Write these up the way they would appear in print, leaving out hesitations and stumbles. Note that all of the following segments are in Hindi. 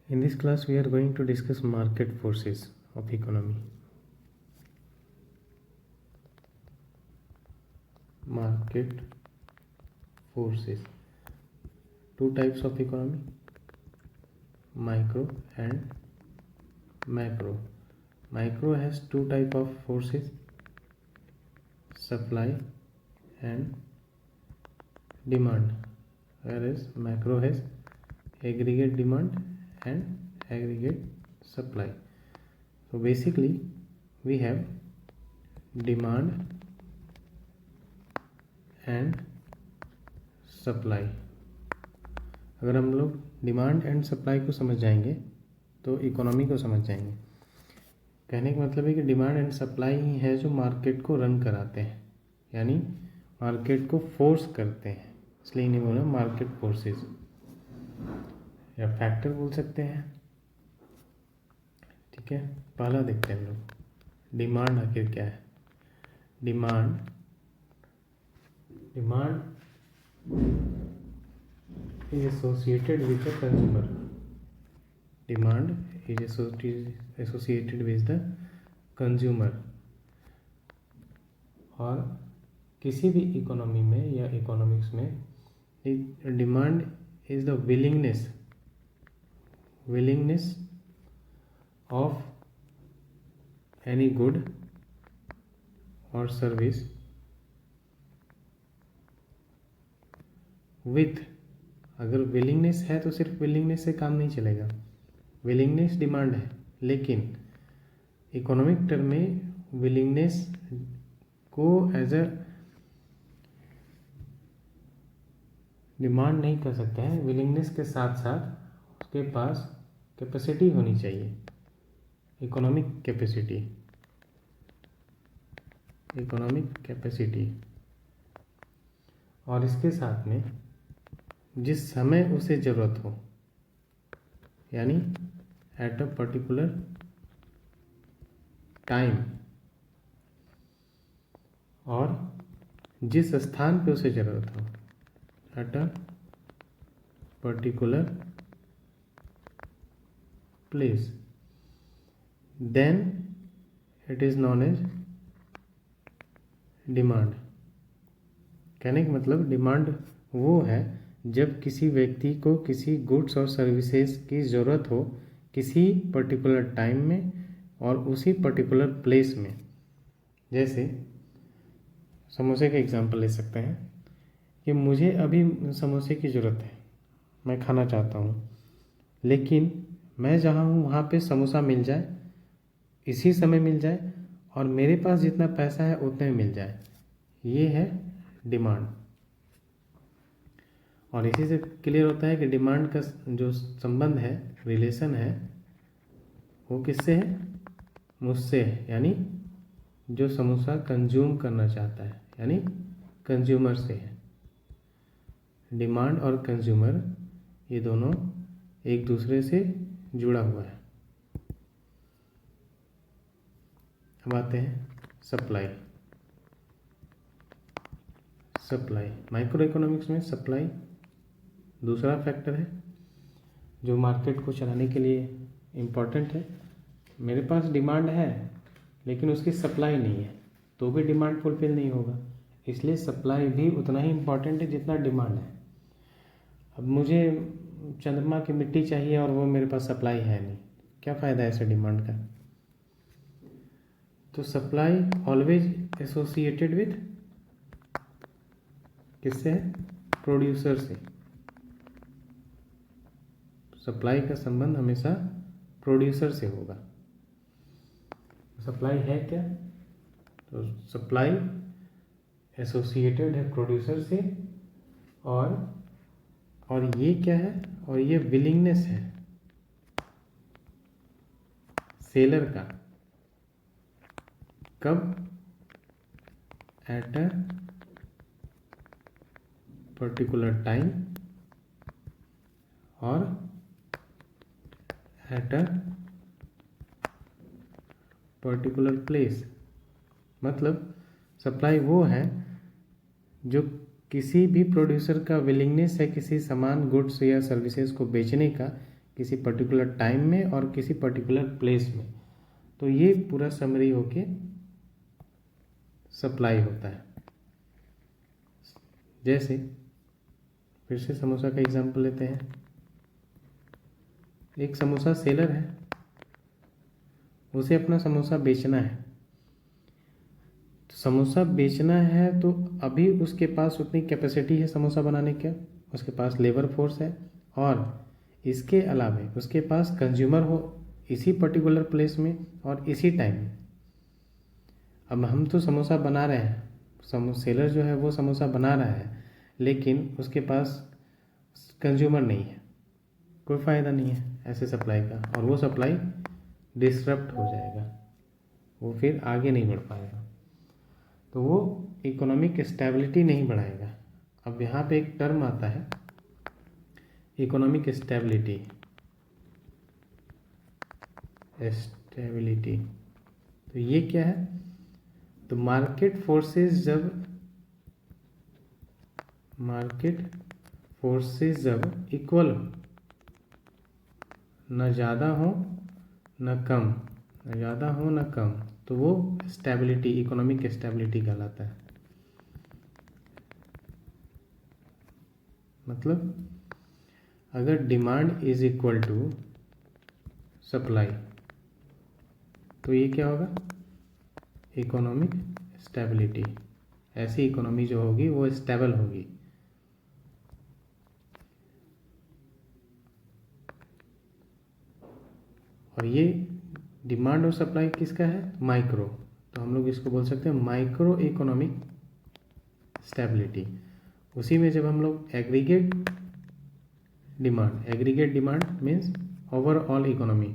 In this class, we are going to discuss market forces of economy. Market forces. Two types of economy, micro and macro. Micro has two type of forces, supply and demand, whereas macro has aggregate demand and aggregate supply. So basically we have demand and supply. अगर हम लोग डिमांड एंड सप्लाई को समझ जाएंगे तो इकोनॉमी को समझ जाएंगे. कहने का मतलब है कि डिमांड एंड सप्लाई ही है जो मार्केट को रन कराते हैं, यानी मार्केट को फोर्स करते हैं. इसलिए इन्हें बोला मार्केट फोर्सेस या फैक्टर बोल सकते हैं. ठीक है, पहला देखते हैं हम लोग. डिमांड आखिर क्या है? Demand is associated with the consumer. Demand is associated with the consumer. और किसी भी इकोनॉमी में या इकोनॉमिक्स में demand is the willingness of any good और सर्विस विथ. अगर विलिंगनेस है तो सिर्फ विलिंगनेस से काम नहीं चलेगा. विलिंगनेस डिमांड है, लेकिन इकोनॉमिक टर्म में विलिंगनेस को एज अ डिमांड नहीं कर सकते हैं. विलिंगनेस के साथ साथ उसके पास कैपेसिटी होनी चाहिए, इकोनॉमिक कैपेसिटी. और इसके साथ में जिस समय उसे ज़रूरत हो, यानी एट अ पर्टिकुलर टाइम, और जिस स्थान पे उसे ज़रूरत हो at a particular place, then it is known as demand. कहने का मतलब डिमांड वो है जब किसी व्यक्ति को किसी गुड्स और सर्विसेज की ज़रूरत हो किसी पर्टिकुलर टाइम में और उसी पर्टिकुलर प्लेस में. जैसे समोसे का एग्जांपल ले सकते हैं कि मुझे अभी समोसे की ज़रूरत है, मैं खाना चाहता हूँ, लेकिन मैं जहाँ हूँ वहाँ पे समोसा मिल जाए, इसी समय मिल जाए, और मेरे पास जितना पैसा है उतने में मिल जाए. ये है डिमांड. और इसी से क्लियर होता है कि डिमांड का जो संबंध है, रिलेशन है, वो किससे है? मुझसे है, यानी जो समोसा कंज्यूम करना चाहता है, यानी कंज्यूमर से है. डिमांड और कंज्यूमर ये दोनों एक दूसरे से जुड़ा हुआ है. अब आते हैं सप्लाई. माइक्रो इकोनॉमिक्स में सप्लाई दूसरा फैक्टर है जो मार्केट को चलाने के लिए इम्पॉर्टेंट है. मेरे पास डिमांड है लेकिन उसकी सप्लाई नहीं है तो भी डिमांड फुलफिल नहीं होगा. इसलिए सप्लाई भी उतना ही इम्पॉर्टेंट है जितना डिमांड है. अब मुझे चंद्रमा की मिट्टी चाहिए और वो मेरे पास सप्लाई है नहीं, क्या फ़ायदा है ऐसे डिमांड का? तो सप्लाई ऑलवेज एसोसिएटेड विथ किससे है? प्रोड्यूसर से. सप्लाई का संबंध हमेशा प्रोड्यूसर से होगा. सप्लाई है क्या? तो सप्लाई एसोसिएटेड है प्रोड्यूसर से, और ये क्या है? और ये विलिंगनेस है सेलर का. कब? एट अ पर्टिकुलर टाइम और एट अ पर्टिकुलर प्लेस. मतलब सप्लाई वो है जो किसी भी प्रोड्यूसर का विलिंगनेस है किसी सामान, गुड्स या सर्विसेज को बेचने का किसी पर्टिकुलर टाइम में और किसी पर्टिकुलर प्लेस में। तो ये पूरा समरी होके सप्लाई होता है। जैसे फिर से समोसा का एग्जांपल लेते हैं। एक समोसा सेलर है, उसे अपना समोसा बेचना है। तो समोसा बेचना है तो अभी उसके पास उतनी कैपेसिटी है समोसा बनाने का, उसके पास लेबर फोर्स है, और इसके अलावा उसके पास कंज्यूमर हो इसी पर्टिकुलर प्लेस में और इसी टाइम में। अब हम तो समोसा बना रहे हैं, सेलर जो है वो समोसा बना रहा है, लेकिन उसके पास कंज्यूमर नहीं है, कोई फ़ायदा नहीं है ऐसे सप्लाई का, और वो सप्लाई डिसरप्ट हो जाएगा, वो फिर आगे नहीं बढ़ पाएगा, तो वो इकोनॉमिक स्टेबिलिटी नहीं बढ़ाएगा। अब यहाँ पे एक टर्म आता है इकोनॉमिक स्टेबिलिटी। स्टेबिलिटी तो ये क्या है? तो मार्केट फोर्सेस जब इक्वल हो, न ज़्यादा हो न कम, तो वो स्टेबिलिटी, इकोनॉमिक स्टेबिलिटी कहलाता है। मतलब अगर demand is equal to supply तो ये क्या होगा? Economic stability. ऐसी इकोनॉमी जो होगी वो स्टेबल होगी। और ये डिमांड और सप्लाई किसका है? माइक्रो। तो हम लोग इसको बोल सकते हैं माइक्रो इकोनॉमिक स्टेबिलिटी। उसी में जब हम लोग aggregate demand means overall economy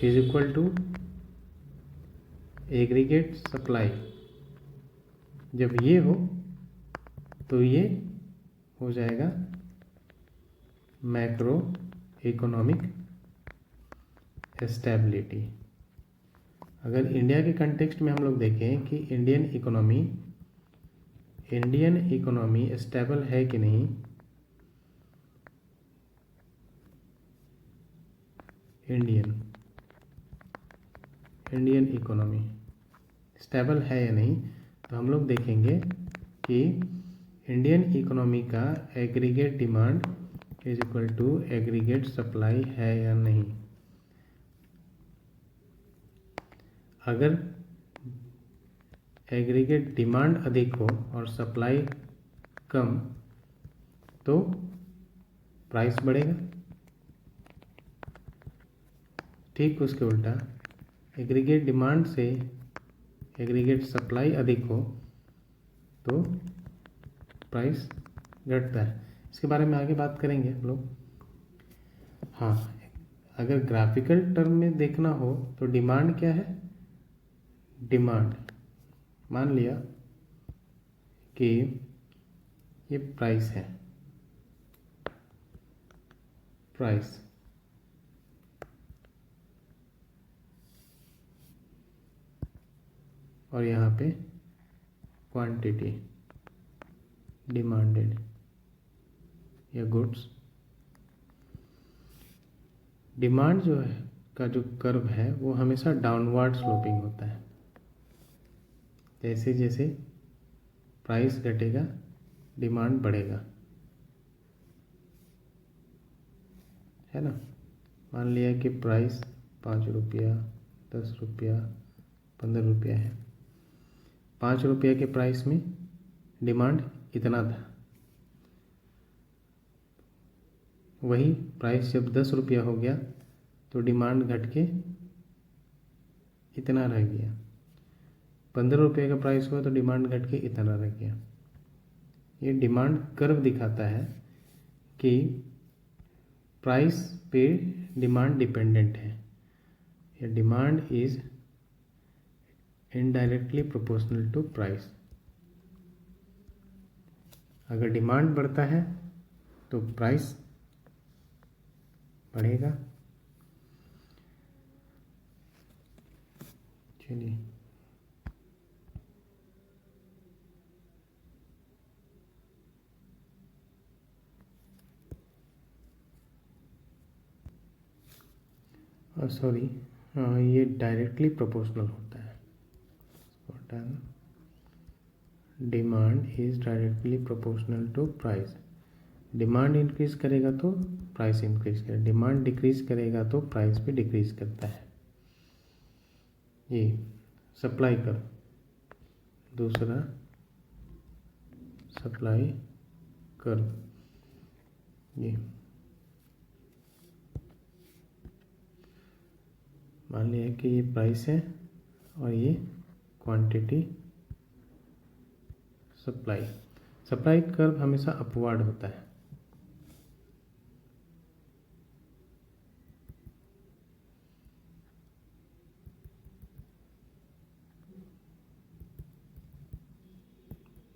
is equal to aggregate supply, जब ये हो तो ये हो जाएगा मैक्रो इकोनॉमिक स्टेबिलिटी। अगर इंडिया के कंटेक्स्ट में हम लोग देखें कि इंडियन इकोनॉमी स्टेबल है कि नहीं, इंडियन इकोनॉमी स्टेबल है या नहीं, तो हम लोग देखेंगे कि इंडियन इकोनॉमी का aggregate demand is equal to aggregate supply है या नहीं। अगर एग्रीगेट डिमांड अधिक हो और सप्लाई कम तो प्राइस बढ़ेगा। ठीक उसके उल्टा एग्रीगेट डिमांड से एग्रीगेट सप्लाई अधिक हो तो प्राइस घटता है। इसके बारे में आगे बात करेंगे हम लोग। हाँ, अगर ग्राफिकल टर्म में देखना हो तो डिमांड क्या है? डिमांड मान लिया कि ये प्राइस है, प्राइस और यहाँ पे क्वांटिटी डिमांडेड या गुड्स। डिमांड जो है का जो कर्व है वो हमेशा डाउनवर्ड स्लोपिंग होता है। जैसे जैसे प्राइस घटेगा डिमांड बढ़ेगा, है ना। मान लिया कि प्राइस 5 रुपया, 10 रुपया, 15 रुपया है। 5 रुपये के प्राइस में डिमांड इतना था, वही प्राइस जब 10 रुपया हो गया तो डिमांड घट के इतना रह गया। 15 रुपये का प्राइस हुआ तो डिमांड घट के इतना रह गया। ये डिमांड कर्व दिखाता है कि प्राइस पे डिमांड डिपेंडेंट है, या demand is indirectly proportional to price. अगर डिमांड बढ़ता है तो प्राइस बढ़ेगा। चलिए सॉरी, ये डायरेक्टली प्रोपोर्शनल होता है। Demand is directly proportional to price. Demand increase करेगा तो प्राइस इंक्रीज करेगा, डिमांड डिक्रीज करेगा तो प्राइस भी डिक्रीज करता है। ये सप्लाई कर्व, दूसरा सप्लाई कर्व, ये मान लिया कि ये प्राइस है और ये क्वांटिटी सप्लाई। सप्लाई कर्व हमेशा अपवर्ड होता है।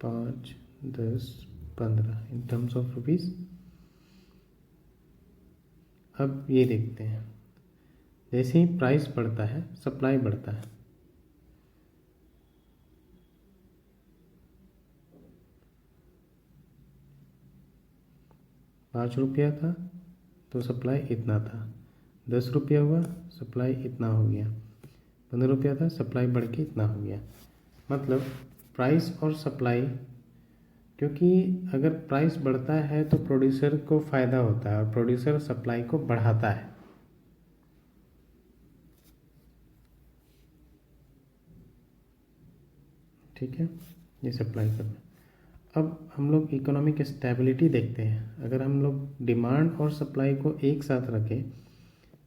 पाँच, 10, 15 इन टर्म्स ऑफ रुपीज। अब ये देखते हैं, जैसे ही प्राइस बढ़ता है सप्लाई बढ़ता है। ₹5 था तो सप्लाई इतना था, 10 रुपया हुआ सप्लाई इतना हो गया, 15 रुपया था सप्लाई बढ़ के इतना हो गया। मतलब प्राइस और सप्लाई, क्योंकि अगर प्राइस बढ़ता है तो प्रोड्यूसर को फ़ायदा होता है और प्रोड्यूसर सप्लाई को बढ़ाता है। ठीक है, ये सप्लाई करना। अब हम लोग इकोनॉमिक स्टेबिलिटी देखते हैं। अगर हम लोग डिमांड और सप्लाई को एक साथ रखें,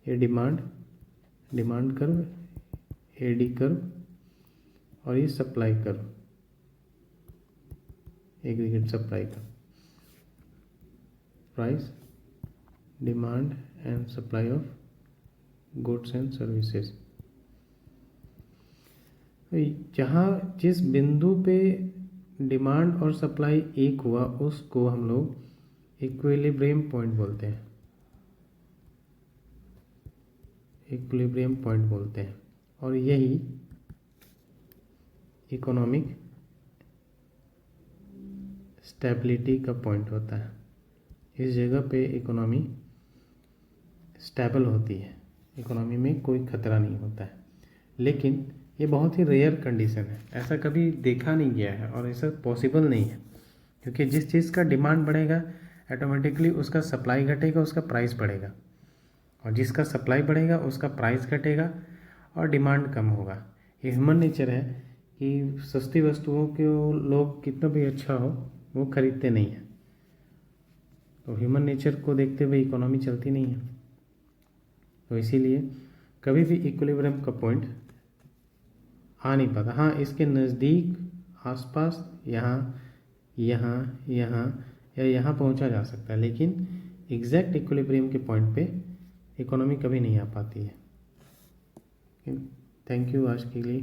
ये डिमांड कर्व, एडी कर्व और ये supply curve, aggregate supply curve, price, demand and supply of goods and services. जहाँ जिस बिंदु पे डिमांड और सप्लाई एक हुआ उसको हम लोग इक्विलिब्रियम पॉइंट बोलते हैं। इक्विलिब्रियम पॉइंट बोलते हैं और यही इकोनॉमिक स्टेबिलिटी का पॉइंट होता है। इस जगह पे इकोनॉमी स्टेबल होती है, इकोनॉमी में कोई खतरा नहीं होता है। लेकिन ये बहुत ही रेयर कंडीशन है, ऐसा कभी देखा नहीं गया है और ऐसा पॉसिबल नहीं है, क्योंकि जिस चीज़ का डिमांड बढ़ेगा ऑटोमेटिकली उसका सप्लाई घटेगा, उसका प्राइस बढ़ेगा, और जिसका सप्लाई बढ़ेगा उसका प्राइस घटेगा और डिमांड कम होगा। ये ह्यूमन नेचर है कि सस्ती वस्तुओं को लोग कितना भी अच्छा हो वो खरीदते नहीं हैं, तो ह्यूमन नेचर को देखते हुए इकोनॉमी चलती नहीं है। तो इसीलिए कभी भी इक्विलिब्रियम का पॉइंट आ नहीं पाता। हाँ, इसके नज़दीक आसपास यहाँ यहाँ यहाँ या यहाँ पहुँचा जा सकता है, लेकिन एग्जैक्ट इक्विलिब्रियम के पॉइंट पे इकोनॉमी कभी नहीं आ पाती है। थैंक यू आज के लिए।